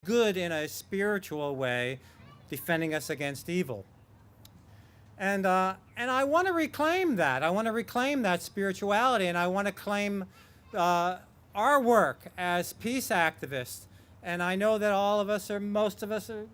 good in a spiritual way, defending us against evil. And I want to reclaim that. I want to reclaim that spirituality, and I want to claim our work as peace activists. And I know that all of us, or most of us, or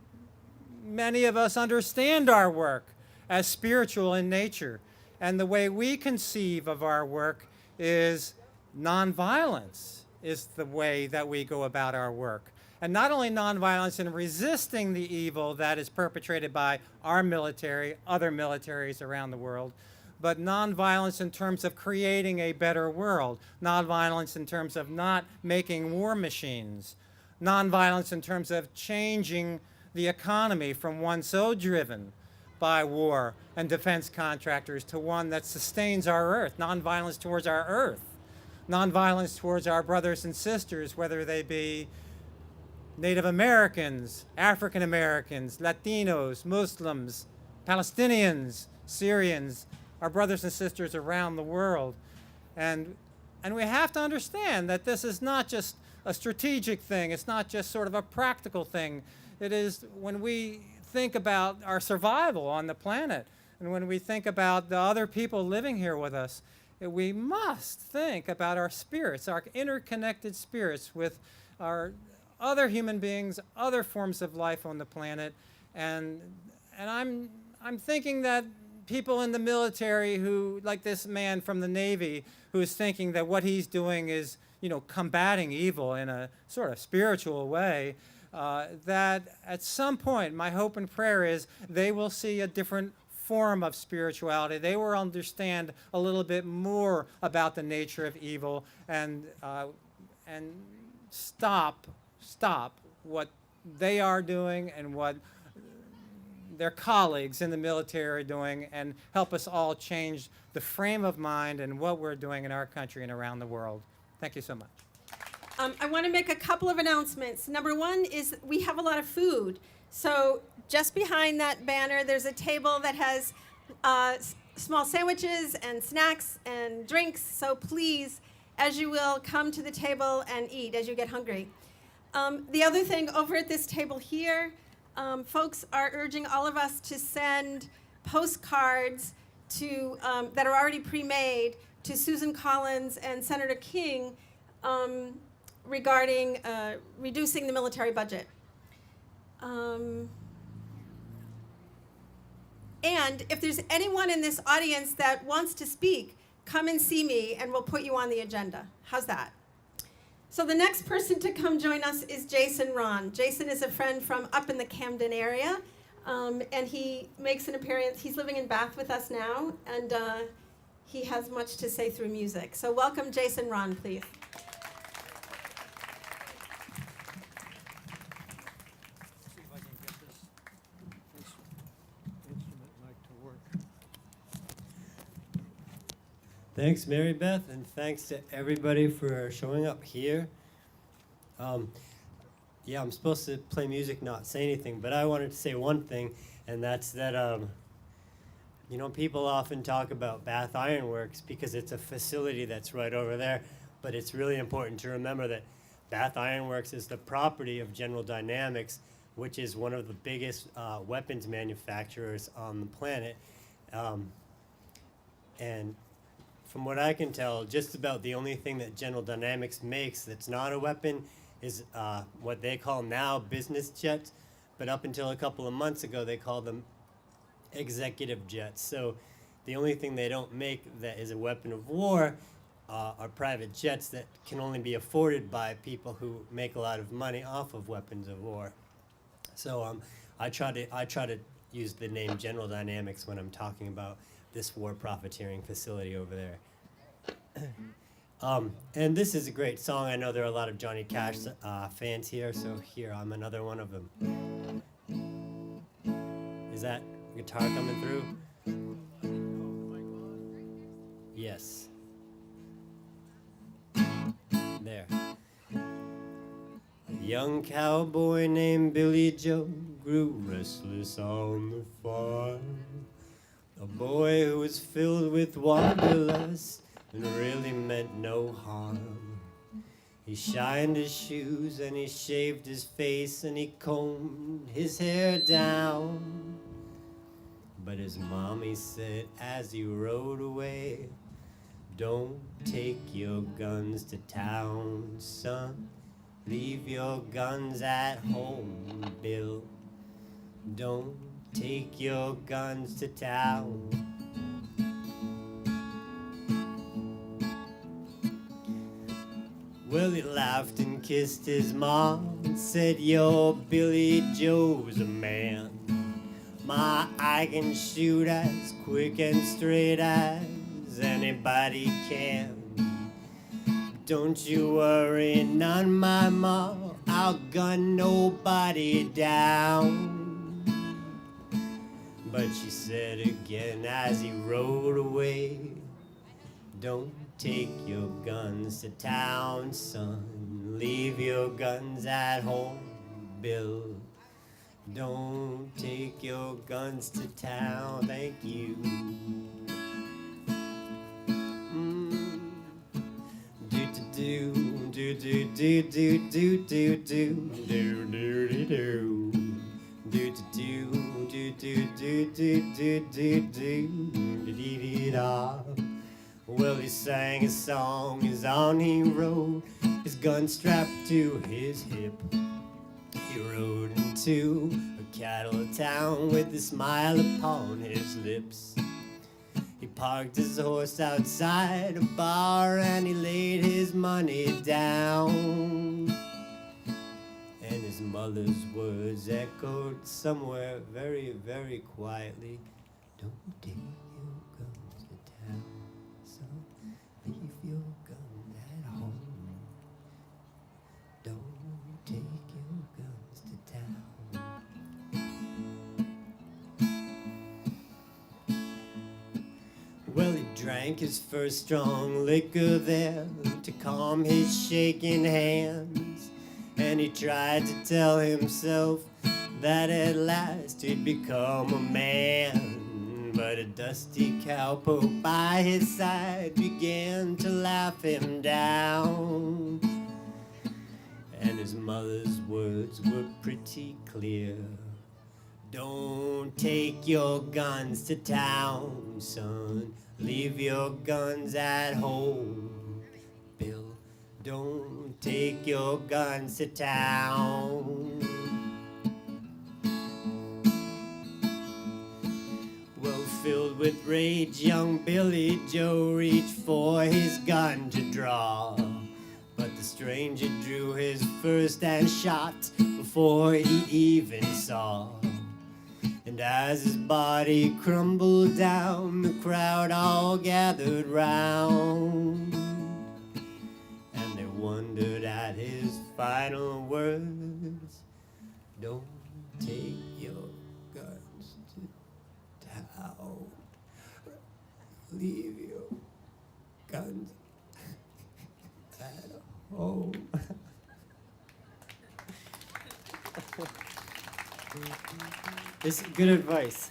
many of us understand our work as spiritual in nature. And the way we conceive of our work is nonviolence is the way that we go about our work. And not only nonviolence in resisting the evil that is perpetrated by our military, other militaries around the world, but nonviolence in terms of creating a better world, nonviolence in terms of not making war machines, nonviolence in terms of changing the economy from one so driven by war and defense contractors to one that sustains our earth, nonviolence towards our earth, nonviolence towards our brothers and sisters, whether they be Native Americans, African Americans, Latinos, Muslims, Palestinians, Syrians, our brothers and sisters around the world. And we have to understand that this is not just a strategic thing. It's not just sort of a practical thing. It is when we think about our survival on the planet and when we think about the other people living here with us, we must think about our spirits, our interconnected spirits with our other human beings, other forms of life on the planet. And I'm thinking that people in the military who, like this man from the Navy, who is thinking that what he's doing is, combating evil in a sort of spiritual way, that at some point, my hope and prayer is they will see a different form of spirituality. They will understand a little bit more about the nature of evil and stop what they are doing and what their colleagues in the military are doing, and help us all change the frame of mind and what we're doing in our country and around the world. Thank you so much. I want to make a couple of announcements. Number one is we have a lot of food. So just behind that banner, there's a table that has small sandwiches and snacks and drinks. So please, as you will, come to the table and eat as you get hungry. The other thing, over at this table here, folks are urging all of us to send postcards to that are already pre-made to Susan Collins and Senator King regarding reducing the military budget. And if there's anyone in this audience that wants to speak, come and see me and we'll put you on the agenda. How's that? So the next person to come join us is Jason Ron. Jason is a friend from up in the Camden area, and he makes an appearance. He's living in Bath with us now, and he has much to say through music. So welcome Jason Ron, please. See if I can get this instrument mic to work. Thanks, Mary Beth, and thanks to everybody for showing up here. Yeah, I'm supposed to play music, not say anything, but I wanted to say one thing, and that's that, people often talk about Bath Iron Works because it's a facility that's right over there, but it's really important to remember that Bath Iron Works is the property of General Dynamics, which is one of the biggest weapons manufacturers on the planet. And from what I can tell, just about the only thing that General Dynamics makes that's not a weapon is what they call now business jets, but up until a couple of months ago, they called them executive jets. So the only thing they don't make that is a weapon of war are private jets that can only be afforded by people who make a lot of money off of weapons of war. So I try to use the name General Dynamics when I'm talking about this war profiteering facility over there. And this is a great song. I know there are a lot of Johnny Cash fans here, so here, I'm another one of them. Is that guitar coming through? Yes. There. A young cowboy named Billy Joe grew restless on the farm. A boy who was filled with wanderlust and really meant no harm. He shined his shoes and he shaved his face and he combed his hair down. But his mommy said as he rode away, "Don't take your guns to town, son. Leave your guns at home, Bill. Don't take your guns to town." Well, he laughed and kissed his mom and said, "Your Billy Joe's a man. I can shoot as quick and straight as anybody can. Don't you worry none, my ma, I'll gun nobody down." But she said again as he rode away, "Don't take your guns to town, son. Leave your guns at home, Bill. Don't take your guns to town." Thank you. Do do do do do do do do do do do do do do do do do do da. Well, he sang his song as on he rode, his gun strapped to his hip. He rode into a cattle town with a smile upon his lips. He parked his horse outside a bar and he laid his money down. And his mother's words echoed somewhere very, very quietly, "Don't take your guns to town, son. Leave your guns at home. Don't take your guns to town." Well, he drank his first strong liquor there to calm his shaking hands, and he tried to tell himself that at last he'd become a man. But a dusty cowpoke by his side began to laugh him down, and his mother's words were pretty clear: "Don't take your guns to town, son. Leave your guns at home, Bill. Don't take your guns to town." Well, filled with rage, young Billy Joe reached for his gun to draw, but the stranger drew his first and shot before he even saw. And as his body crumbled down, the crowd all gathered round, and they wondered at his final words: "Don't take your guns to town. Leave your guns at home." This is good advice.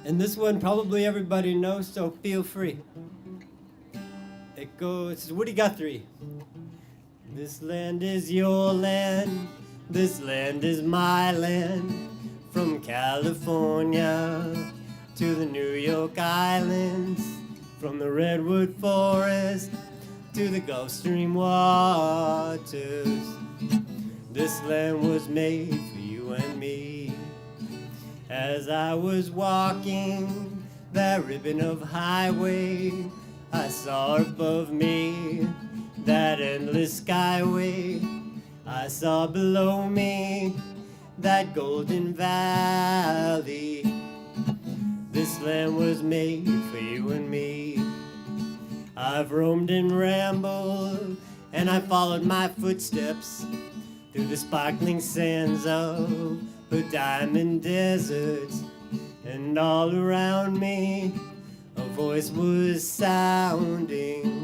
And this one probably everybody knows, so feel free. It goes, Woody Guthrie. This land is your land, this land is my land. From California to the New York Islands, from the Redwood Forest to the Gulf Stream waters. This land was made for you and me. As I was walking that ribbon of highway, I saw above me that endless skyway. I saw below me that golden valley. This land was made for you and me. I've roamed and rambled, and I followed my footsteps through the sparkling sands of the diamond deserts, and all around me a voice was sounding.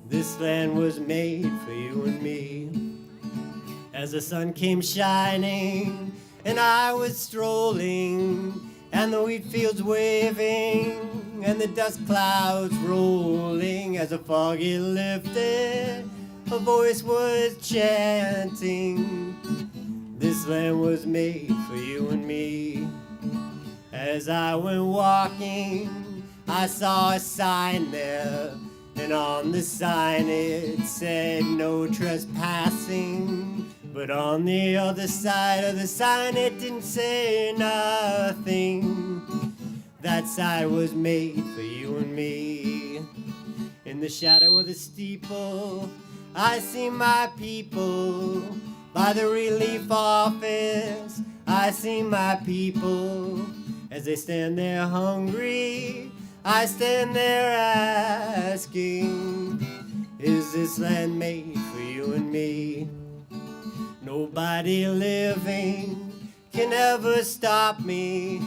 This land was made for you and me. As the sun came shining and I was strolling, and the wheat fields waving, and the dust clouds rolling as the fog it lifted. A voice was chanting, this land was made for you and me. As I went walking, I saw a sign there, and on the sign it said no trespassing. But on the other side of the sign it didn't say nothing. That side was made for you and me. In the shadow of the steeple, I see my people. By the relief office, I see my people. As they stand there hungry, I stand there asking, is this land made for you and me? Nobody living can ever stop me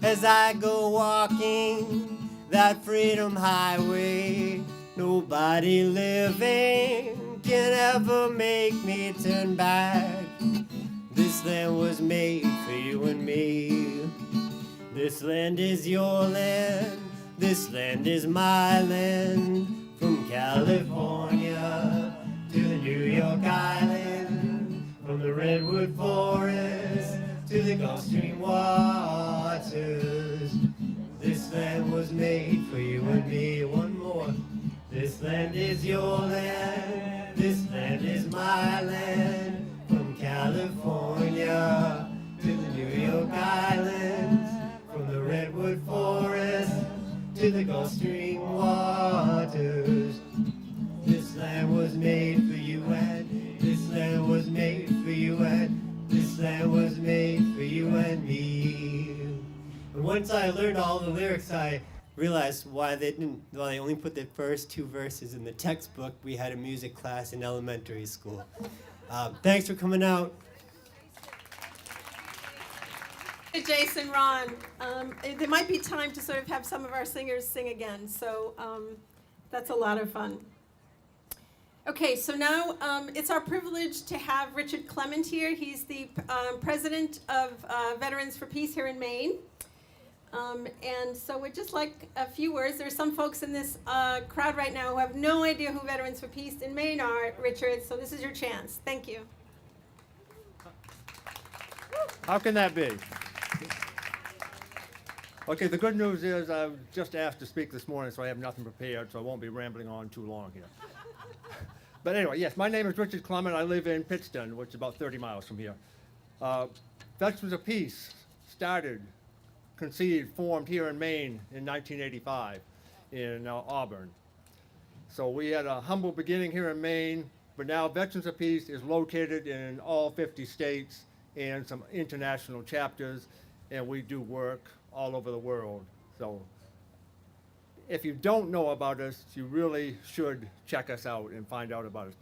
as I go walking that freedom highway. Nobody living can ever make me turn back. This land was made for you and me. This land is your land, this land is my land. From California to the New York Island, from the Redwood Forest to the Gulf Stream waters. This land was made for you and me. One more. This land is your land, this land is my land. From California to the New York Islands, from the Redwood Forest to the Gulf Stream waters. This land was made for you and this land was made for you and this land was made for you and me. And once I learned all the lyrics, I realized why they only put the first two verses in the textbook we had a music class in elementary school. Thanks for coming out. Hey, Jason, Ron, there might be time to sort of have some of our singers sing again, so that's a lot of fun. Okay, so now it's our privilege to have Richard Clement here. He's the president of Veterans for Peace here in Maine. And so we'd just like a few words. There are some folks in this crowd right now who have no idea who Veterans for Peace in Maine are, Richard, so this is your chance. Thank you. How can that be? Okay, the good news is I was just asked to speak this morning, so I have nothing prepared, so I won't be rambling on too long here. But anyway, yes, my name is Richard Clement. I live in Pittston, which is about 30 miles from here. Veterans of Peace started, conceived, formed here in Maine in 1985 in Auburn. So we had a humble beginning here in Maine, but now Veterans of Peace is located in all 50 states and some international chapters, and we do work all over the world. So if you don't know about us, you really should check us out and find out about us.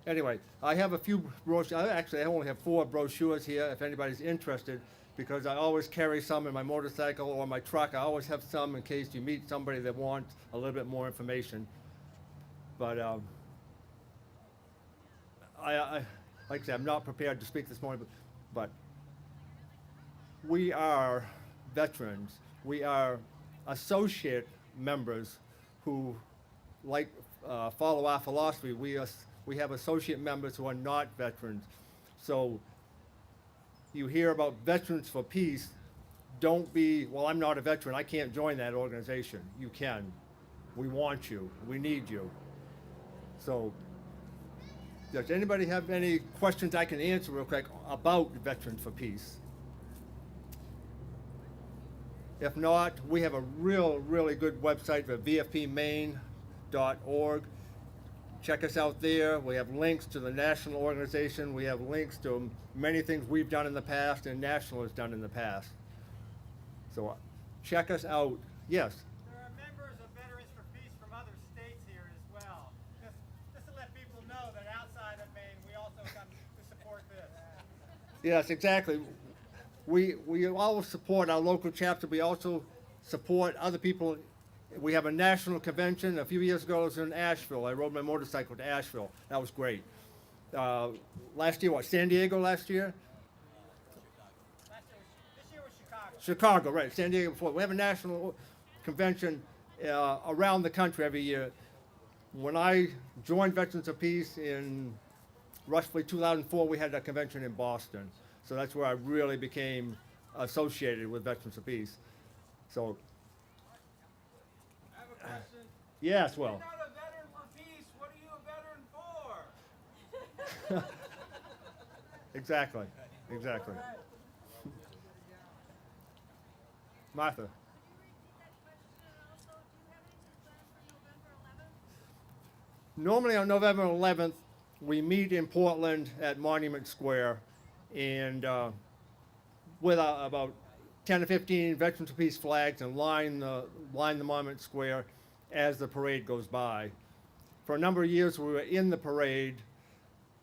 Anyway, I have a few brochures. Actually, I only have 4 brochures here if anybody's interested, because I always carry some in my motorcycle or my truck. I always have some in case you meet somebody that wants a little bit more information. But like I said, I'm not prepared to speak this morning, but we are veterans. We are associate members who follow our philosophy. We have associate members who are not veterans. So you hear about Veterans for Peace, don't be, well, I'm not a veteran, I can't join that organization. You can. We want you. We need you. So does anybody have any questions I can answer real quick about Veterans for Peace? If not, we have a really good website at vfpmaine.org. Check us out there. We have links to the national organization. We have links to many things we've done in the past and national has done in the past. So check us out. Yes? There are members of Veterans for Peace from other states here as well. Just to let people know that outside of Maine, we also come to support this. Yes, exactly. We always support our local chapter. We also support other people. We have a national convention. A few years ago, I was in Asheville. I rode my motorcycle to Asheville. That was great. Last year, San Diego last year? This year was Chicago. Chicago, right. San Diego before. We have a national convention around the country every year. When I joined Veterans of Peace in roughly 2004, we had a convention in Boston. So that's where I really became associated with Veterans of Peace. So, I have a question. yes, well, You're not a veteran for peace. What are you a veteran for? exactly, exactly. Martha. Normally on November 11th, we meet in Portland at Monument Square, and with about 10 to 15 Veterans of Peace flags, and line the Monument Square as the parade goes by. For a number of years, we were in the parade,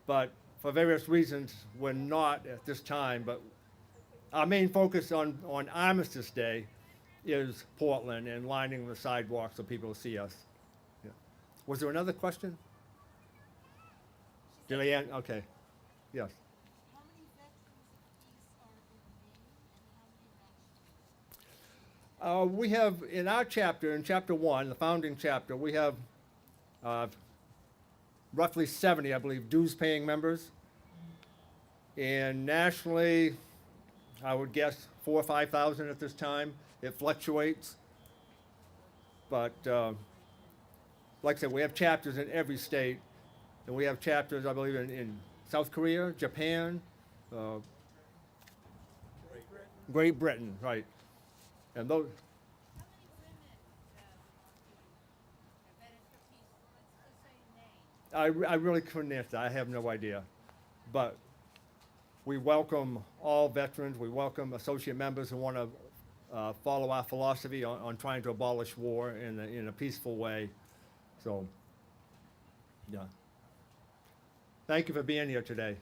but for various reasons, we're not at this time. But our main focus on Armistice Day is Portland and lining the sidewalks so people see us. Yeah. Was there another question? Did I answer? Okay. Yes. How many veterans of peace are in Maine, and how many nationally? We have in our chapter, in chapter 1, the founding chapter, we have roughly 70, I believe, dues-paying members. And nationally, I would guess 4,000 or 5,000 at this time. It fluctuates. But like I said, we have chapters in every state. And we have chapters, I believe, in South Korea, Japan, Great Britain, right. And those, How many women belong to Veterans for Peace? Let's say a name. I really couldn't answer. I have no idea. But we welcome all veterans. We welcome associate members who want to follow our philosophy on trying to abolish war in a peaceful way. So, yeah. Thank you for being here today.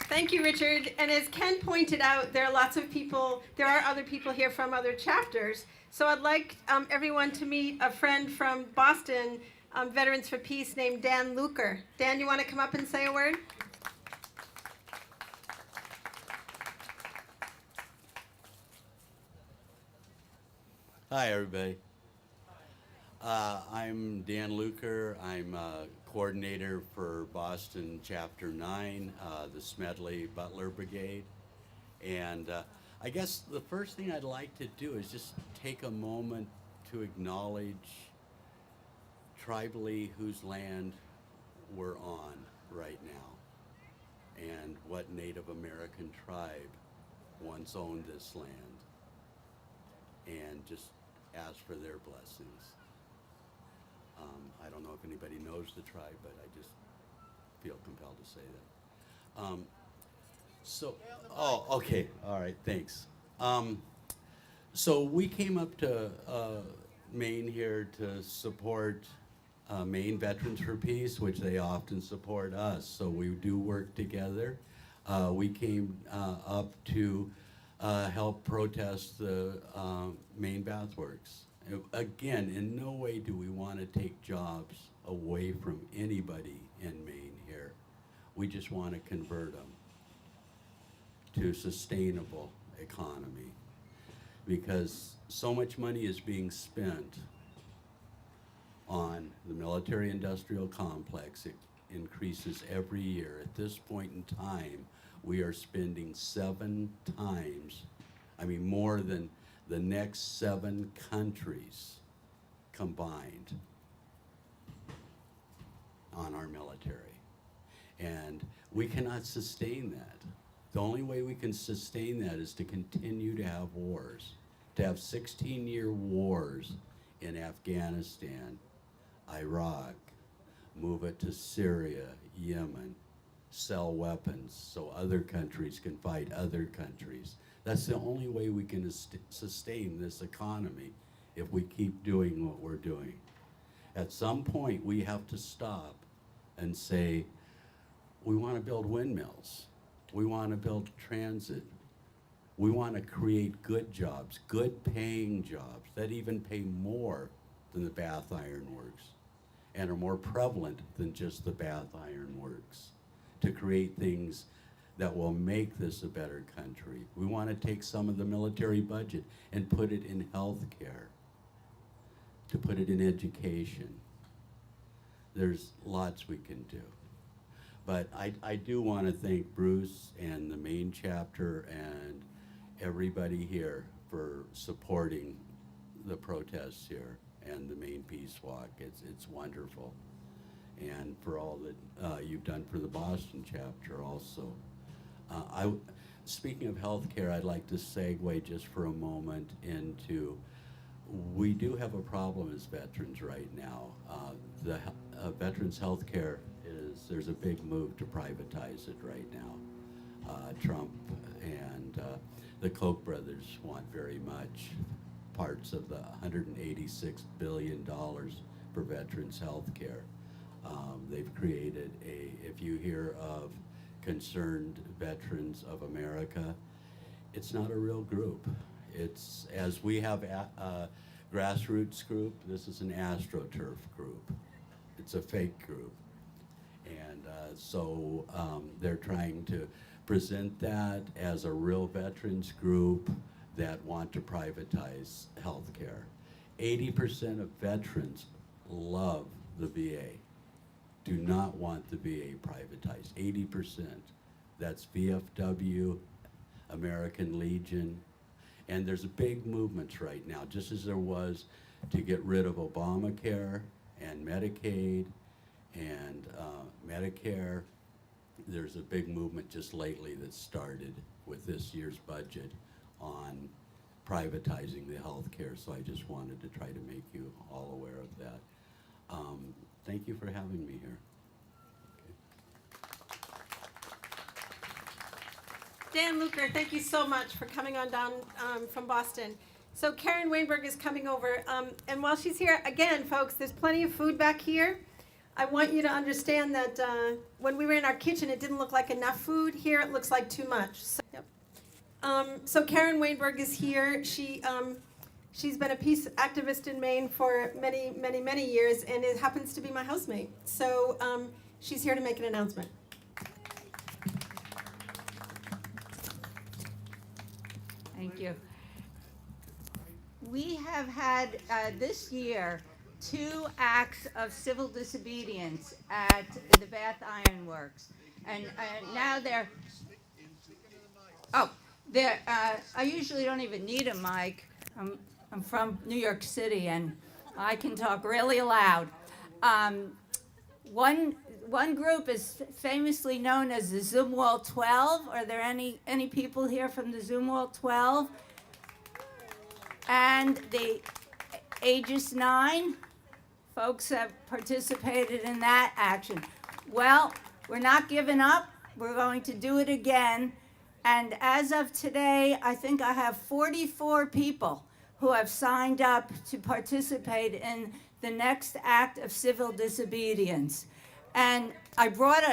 Thank you, Richard. And as Ken pointed out, there are lots of people, there are other people here from other chapters. So I'd like everyone to meet a friend from Boston, Veterans for Peace, named Dan Luker. Dan, you want to come up and say a word? Hi, everybody. I'm Dan Luker. I'm coordinator for Boston Chapter 9, the Smedley Butler Brigade. And I guess the first thing I'd like to do is just take a moment to acknowledge tribally whose land we're on right now and what Native American tribe once owned this land, and just ask for their blessings. I don't know if anybody knows the tribe, but I just feel compelled to say that. Oh, okay, all right, thanks. So we came up to Maine here to support Maine Veterans for Peace, which they often support us. So we do work together. We came up to help protest the Maine Bathworks. Again, in no way do we want to take jobs away from anybody in Maine here. We just want to convert them to sustainable economy, because so much money is being spent on the military-industrial complex. It increases every year. At this point in time, we are spending 7 times, more than the next 7 countries combined on our military. And we cannot sustain that. The only way we can sustain that is to continue to have wars, to have 16-year wars in Afghanistan, Iraq, move it to Syria, Yemen, sell weapons so other countries can fight other countries. That's the only way we can sustain this economy, if we keep doing what we're doing. At some point, we have to stop and say, we want to build windmills. We want to build transit. We want to create good jobs, good paying jobs that even pay more than the Bath Iron Works and are more prevalent than just the Bath Iron Works, to create things that will make this a better country. We want to take some of the military budget and put it in health care, to put it in education. There's lots we can do. But I do want to thank Bruce and the Maine chapter and everybody here for supporting the protests here and the Maine Peace Walk. It's wonderful. And for all that you've done for the Boston chapter also. Speaking of healthcare, I'd like to segue just for a moment into, we do have a problem as veterans right now. The veterans healthcare there's a big move to privatize it right now. Trump and the Koch brothers want very much parts of the $186 billion for veterans healthcare. They've created if you hear of Concerned Veterans of America, it's not a real group. It's, as we have a grassroots group, this is an AstroTurf group. It's a fake group. And so they're trying to present that as a real veterans group that want to privatize healthcare. 80% of veterans love the VA, do not want the VA privatized. 80%. That's VFW, American Legion. And there's big movements right now, just as there was to get rid of Obamacare and Medicaid and Medicare. There's a big movement just lately that started with this year's budget on privatizing the health care. So I just wanted to try to make you all aware of that. Thank you for having me here. Dan Luker, thank you so much for coming on down from Boston. So Karen Weinberg is coming over, and while she's here, again, folks, there's plenty of food back here. I want you to understand that when we were in our kitchen, it didn't look like enough food. Here, it looks like too much. So, so Karen Weinberg is here. She's been a peace activist in Maine for many, many, many years, and it happens to be my housemate. So she's here to make an announcement. Thank you. We have had this year 2 acts of civil disobedience at the Bath Iron Works, and now they're. I usually don't even need a mic. I'm from New York City, and I can talk really loud. One group is famously known as the Zumwalt 12. Are there any people here from the Zumwalt 12? And the Aegis 9 folks have participated in that action. Well, we're not giving up. We're going to do it again. And as of today, I think I have 44 people who have signed up to participate in the next act of civil disobedience. And I brought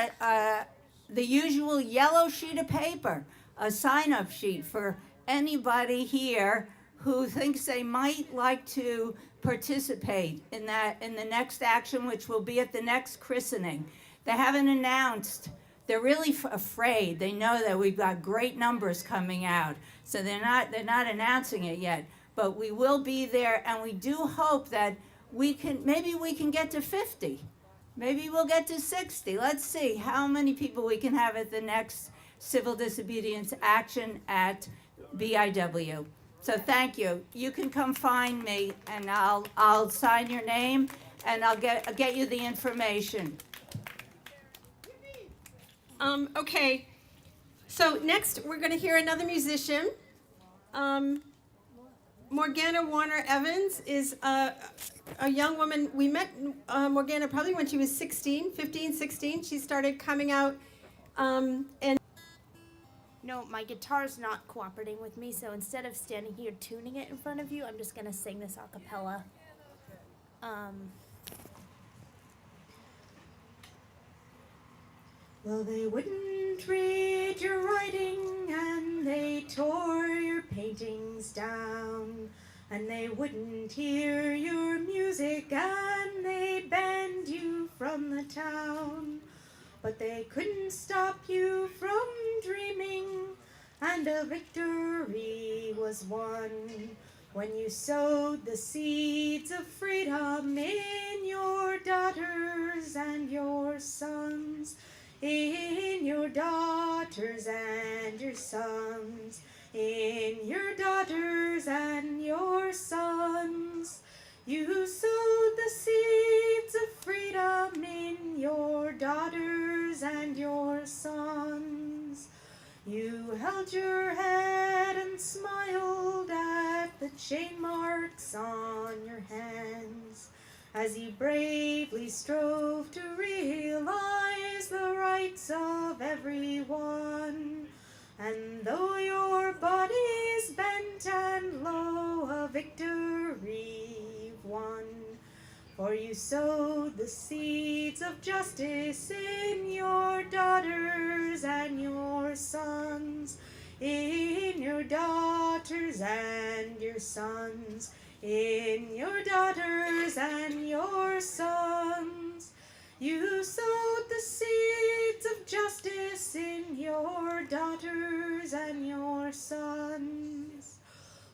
the usual yellow sheet of paper, a sign-up sheet for anybody here who thinks they might like to participate in the next action, which will be at the next christening. They haven't announced. They're really afraid. They know that we've got great numbers coming out, so they're not announcing it yet. But we will be there, and we do hope that maybe we can get to 50. Maybe we'll get to 60. Let's see how many people we can have at the next civil disobedience action at BIW. So thank you. You can come find me, and I'll sign your name, and I'll get you the information. Okay. So next, we're going to hear another musician. Morgana Warner Evans is a young woman. We met Morgana probably when she was 15, 16. She started coming out and No, my guitar's not cooperating with me, so instead of standing here tuning it in front of you, I'm just gonna sing this a cappella. Well, they wouldn't read your writing, and they tore your paintings down, and they wouldn't hear your music, and they banned you from the town. but they couldn't stop you from dreaming, and a victory was won when you sowed the seeds of freedom in your daughters and your sons, in your daughters and your sons, in your daughters and your sons. You sowed the seeds of freedom in your daughters and your sons. You held your head and smiled at the chain marks on your hands as you bravely strove to realize the rights of everyone. And though your body's bent and low, a victory you've won. For you sowed the seeds of justice in your daughters and your sons, in your daughters and your sons, in your daughters and your sons. You sowed the seeds of justice in your daughters and your sons.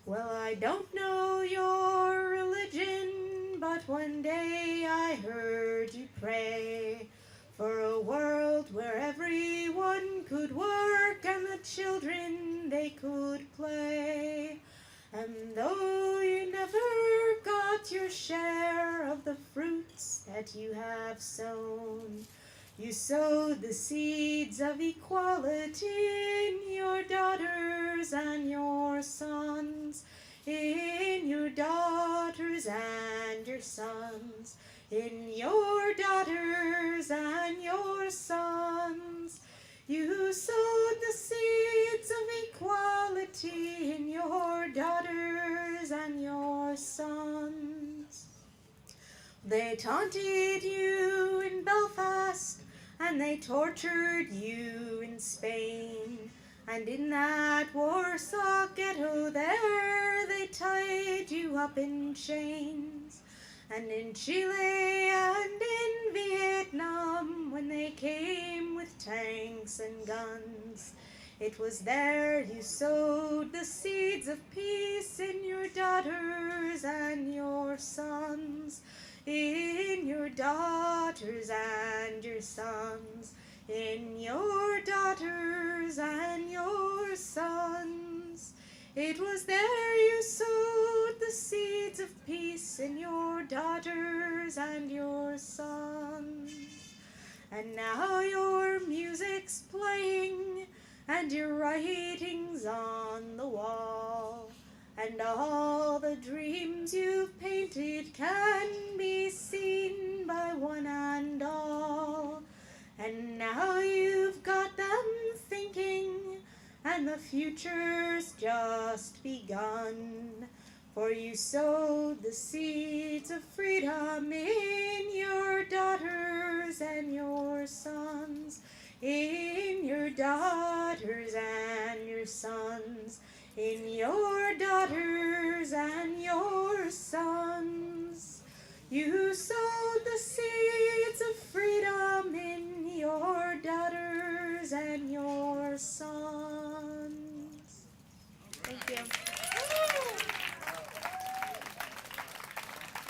Well, I don't know your religion, but one day I heard you pray for a world where everyone could work and the children they could play. And though you never got your share of the fruits that you have sown, you sowed the seeds of equality in your daughters and your sons, in your daughters and your sons, in your daughters and your sons. You sowed the seeds of equality in your daughters and your sons. They taunted you in Belfast, and they tortured you in Spain, and in that Warsaw ghetto there they tied you up in chains. And in Chile and in Vietnam, when they came with tanks and guns, it was there you sowed the seeds of peace in your daughters and your sons, in your daughters and your sons, in your daughters and your sons. It was there you sowed the seeds of peace in your daughters and your sons. And now your music's playing and your writing's on the wall, and all the dreams you've painted can be seen by one and all. And now you've got them thinking, and the future's just begun. For you sowed the seeds of freedom in your daughters and your sons, in your daughters and your sons, in your daughters and your sons. You sowed the seeds of freedom